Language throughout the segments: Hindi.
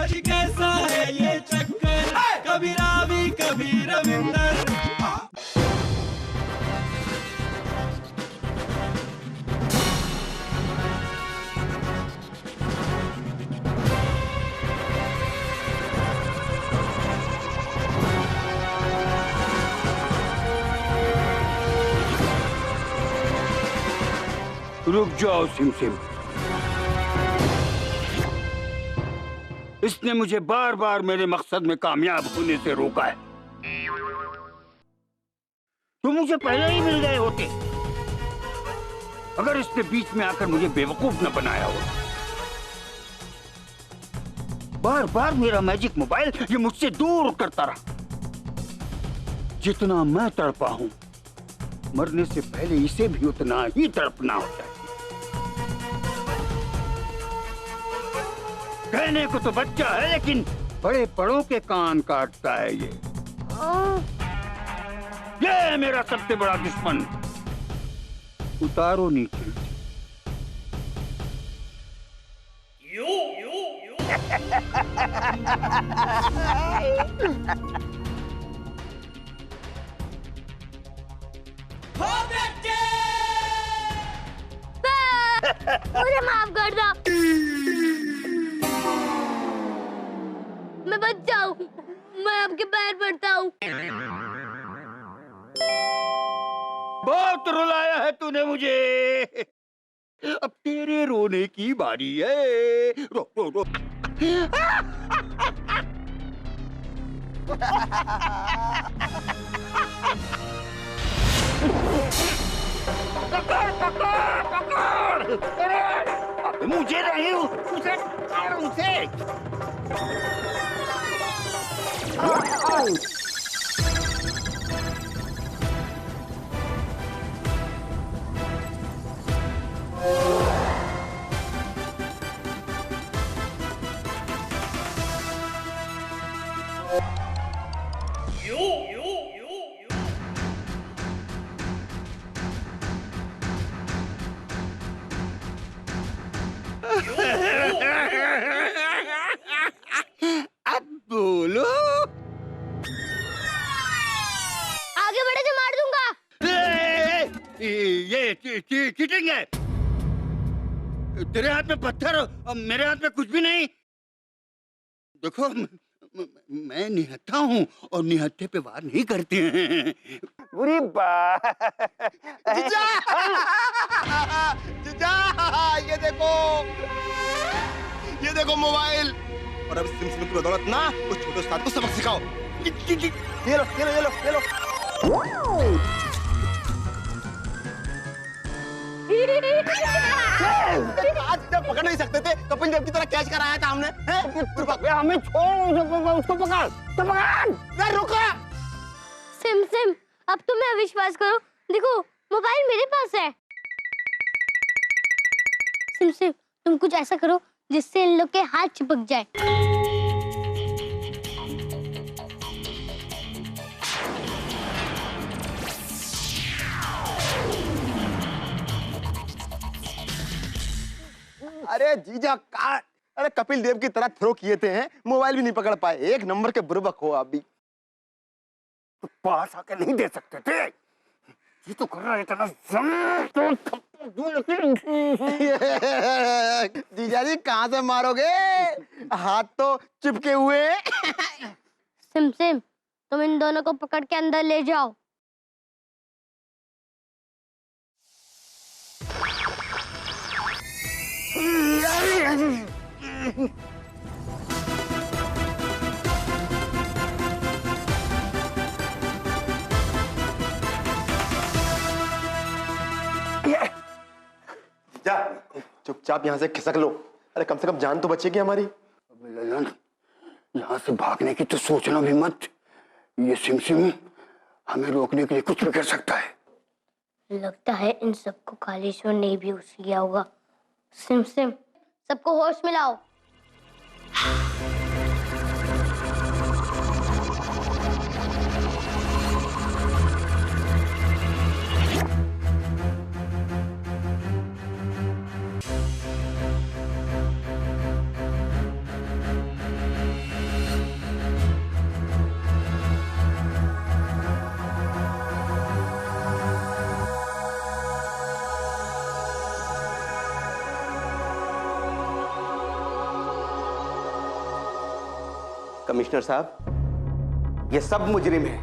अजी कैसा है ये चक्कर, कभी रावी कभी रविंदर। रुक जाओ सिमसिम, इसने मुझे बार बार मेरे मकसद में कामयाब होने से रोका है। तुम मुझे पहले ही मिल गए होते अगर इसने बीच में आकर मुझे बेवकूफ न बनाया होता। बार बार मेरा मैजिक मोबाइल ये मुझसे दूर करता रहा। जितना मैं तड़पा हूं, मरने से पहले इसे भी उतना ही तड़पना होता है। कहने को तो बच्चा है, लेकिन बड़े बड़ों के कान काटता है ये है मेरा सबसे बड़ा दुश्मन। उतारो नीचे। मुझे माफ कर दो, मैं बच्चा हूँ, मैं आपके पैर पड़ता हूँ। बहुत रुलाया है तूने मुझे, अब तेरे रोने की बारी है। रो रो रो। पकड़ पकड़ पकड़, मुझे नहीं, उसे उसे। अब बोलो। आगे बढ़े तो मार दूंगा। ये चीटिंग है। तेरे हाथ में पत्थर और मेरे हाथ में कुछ भी नहीं। देखो, मैं निहत्था हूँ और निहत्थे पे वार नहीं करते हैं। बुरी बात। जीजा! जीजा! ये देखो मोबाइल। और अब सिमसिम की बदौलत ना उस छोटे उस्ताद को सबक सिखाओ। ये लो ये लो ये लो ये लो। आज जब पकड़ नहीं सकते थे, कपिल देव की तरह कैच कराया था हमने। हमें छोड़, उसको पकड़, तो पकड़। रुको। सिमसिम, अब तुम्हें विश्वास करो, देखो मोबाइल मेरे पास है। सिमसिम, तुम कुछ ऐसा करो जिससे इन लोग के हाथ चिपक जाए। अरे जीजा का, अरे कपिल देव की तरह थ्रो किए थे हैं, मोबाइल भी नहीं पकड़ पाए। एक नंबर के बुर्बक हो आप भी। तो पास आके नहीं दे सकते थे। ये तो कर रहा है इतना जीजा जी कहाँ से मारोगे, हाथ तो चिपके हुए। सिमसिम, तुम इन दोनों को पकड़ के अंदर ले जाओ। जा, चुपचाप यहाँ से खिसक लो। अरे कम से कम जान तो बचेगी हमारी। ललन, यहाँ से भागने की तो सोचना भी मत। ये सिमसिम हमें रोकने के लिए कुछ भी कर सकता है। लगता है इन सबको कालीश्वर ने भी होश किया होगा। सिमसिम, सबको होश में लाओ। कमिश्नर साहब, ये सब मुजरिम हैं,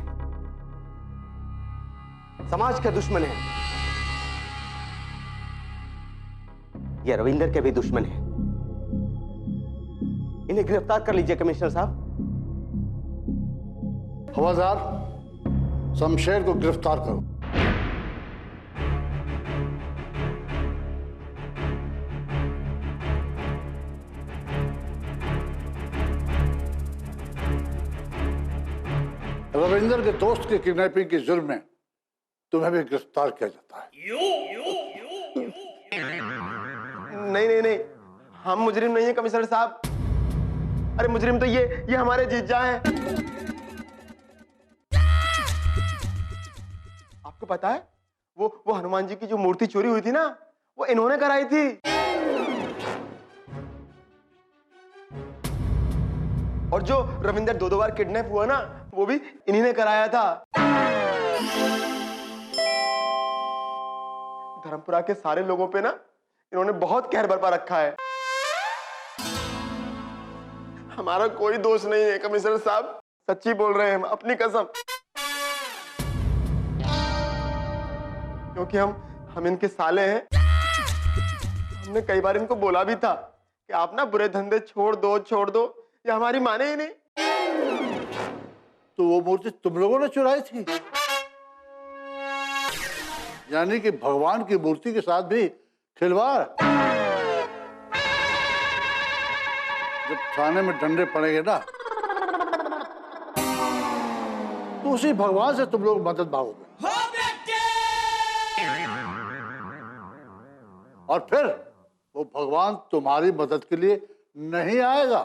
समाज के दुश्मन हैं। ये रविंदर के भी दुश्मन हैं। इन्हें गिरफ्तार कर लीजिए कमिश्नर साहब। हवलदार, शमशेर को गिरफ्तार करो। रविंदर के दोस्त की किडनैपिंग के जुर्म में तुम्हें भी गिरफ्तार किया जाता है। नहीं नहीं नहीं, हम मुजरिम नहीं है कमिश्नर साहब। अरे मुजरिम तो ये हमारे जीजा हैं। आपको पता है वो हनुमान जी की जो मूर्ति चोरी हुई थी ना, वो इन्होंने कराई थी। और जो रविंदर दो बार किडनैप हुआ ना, वो भी इन्हीं ने कराया था। धर्मपुरा के सारे लोगों पे ना इन्होंने बहुत कहर बरपा रखा है। हमारा कोई दोष नहीं है कमिश्नर साहब, सच्ची बोल रहे हैं हम, अपनी कसम। क्योंकि हम इनके साले हैं। हमने कई बार इनको बोला भी था कि आप ना बुरे धंधे छोड़ दो, ये हमारी माने ही नहीं। तो वो मूर्ति तुम लोगों ने चुराई थी? यानी कि भगवान की मूर्ति के साथ भी खिलवाड़। जब थाने में डंडे पड़ेंगे ना, तो उसी भगवान से तुम लोग मदद मांगोगे। और फिर वो भगवान तुम्हारी मदद के लिए नहीं आएगा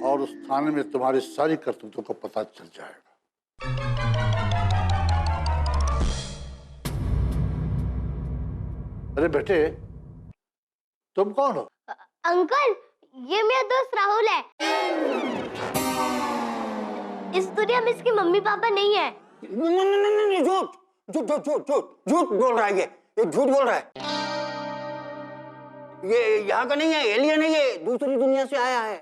और उस थाने में तुम्हारी सारी करतूतों का पता चल जाएगा। अरे बेटे, तुम कौन हो? अंकल, ये मेरा दोस्त राहुल है। इस दुनिया में इसके मम्मी पापा नहीं है। नहीं, झूठ बोल रहा है। ये झूठ बोल रहा है। ये यहाँ का नहीं है, एलियन है, ये दूसरी दुनिया से आया है।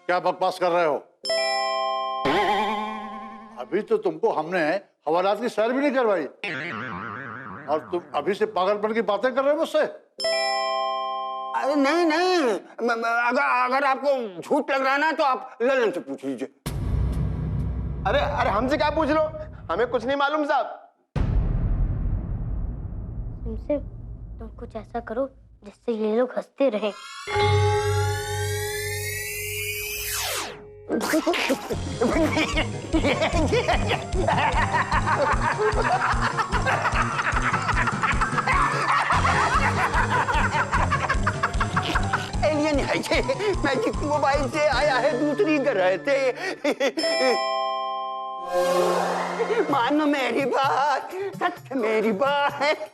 क्या बकवास कर रहे हो? अभी तो तुमको हमने हवालात की सैर भी नहीं करवाई और तुम अभी से पागलपन की बातें कर रहे हो मुझसे? अरे नहीं, अगर आपको झूठ लग रहा है ना, तो आप ललन से पूछ लीजिए। अरे हमसे क्या पूछ लो, हमें कुछ नहीं मालूम साहब। तुमसे तुम कुछ ऐसा करो जिससे ये लोग हंसते रहें। एलियन है ये, मैजिक मोबाइल से आया है दूसरी ग्रह से। मानो मेरी बात, सच मेरी बात।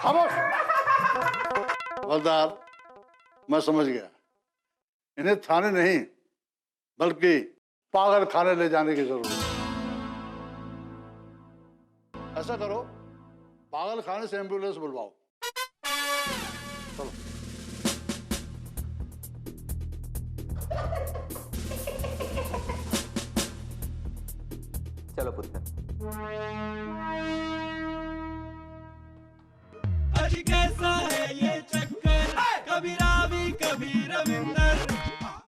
खामोश। हवलदार, मैं समझ गया। इन्हें थाने नहीं बल्कि पागल खाने ले जाने की जरूरत है। ऐसा करो, पागल खाने से एम्बुलेंस बुलवाओ। चलो। चलो पुत्र।